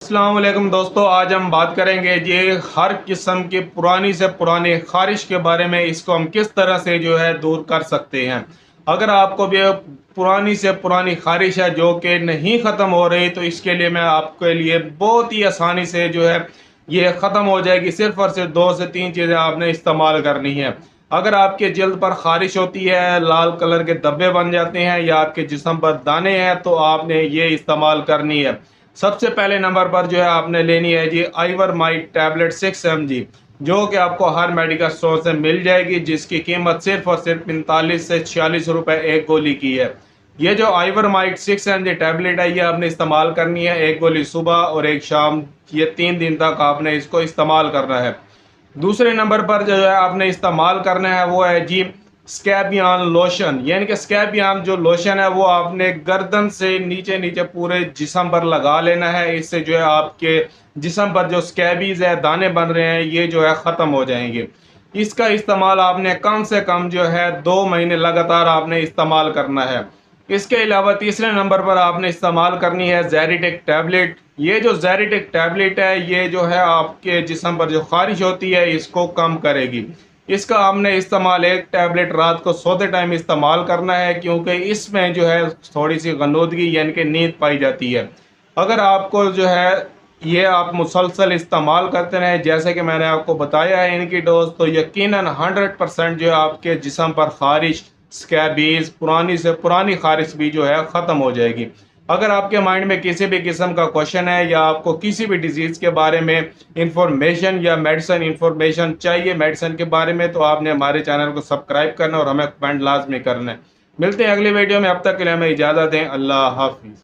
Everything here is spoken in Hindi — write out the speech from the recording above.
अस्सलाम वालेकुम दोस्तों, आज हम बात करेंगे ये हर किस्म की पुरानी से पुरानी खारिश के बारे में। इसको हम किस तरह से जो है दूर कर सकते हैं। अगर आपको भी पुरानी से पुरानी खारिश है जो कि नहीं ख़त्म हो रही, तो इसके लिए मैं आपके लिए बहुत ही आसानी से जो है ये ख़त्म हो जाएगी। सिर्फ और सिर्फ 2 से 3 चीज़ें आपने इस्तेमाल करनी है। अगर आपके जल्द पर खारिश होती है, लाल कलर के धब्बे बन जाते हैं या आपके जिस्म पर दाने हैं, तो आपने ये इस्तेमाल करनी है। सबसे पहले नंबर पर जो है आपने लेनी है जी आइवरमाइट टैबलेट 6 mg, जो कि आपको हर मेडिकल स्टोर से मिल जाएगी, जिसकी कीमत सिर्फ और सिर्फ 45 से 46 रुपए एक गोली की है। ये जो आइवरमाइट 6 mg टैबलेट है, ये आपने इस्तेमाल करनी है, एक गोली सुबह और एक शाम। ये 3 दिन तक आपने इसको इस्तेमाल करना है। दूसरे नंबर पर जो है आपने इस्तेमाल करना है वो है जी स्कैबियन लोशन। यानी कि स्कैबियन जो लोशन है वो आपने गर्दन से नीचे नीचे पूरे जिस्म पर लगा लेना है। इससे जो है आपके जिस्म पर जो स्कैबीज है, दाने बन रहे हैं, ये जो है ख़त्म हो जाएंगे। इसका इस्तेमाल आपने कम से कम जो है 2 महीने लगातार आपने इस्तेमाल करना है। इसके अलावा तीसरे नंबर पर आपने इस्तेमाल करनी है ज़ेरिटेक टैबलेट। ये जो ज़ेरिटेक टैबलेट है, ये जो है आपके जिस्म पर जो खारिश होती है इसको कम करेगी। इसका हमने इस्तेमाल एक टैबलेट रात को सोते टाइम इस्तेमाल करना है, क्योंकि इसमें जो है थोड़ी सी गनोदगी यानी कि नींद पाई जाती है। अगर आपको जो है ये आप मुसलसल इस्तेमाल करते रहें जैसे कि मैंने आपको बताया है इनकी डोज, तो यकीनन 100% जो है आपके जिस्म पर खारिश, स्कैबीज, पुरानी से पुरानी खारिश भी जो है ख़त्म हो जाएगी। अगर आपके माइंड में किसी भी किस्म का क्वेश्चन है या आपको किसी भी डिजीज़ के बारे में इंफॉर्मेशन या मेडिसिन इंफॉर्मेशन चाहिए मेडिसिन के बारे में, तो आपने हमारे चैनल को सब्सक्राइब करना और हमें कमेंट लाजमी करना है। मिलते हैं अगली वीडियो में, अब तक के लिए हमें इजाज़त दें। अल्लाह हाफिज़।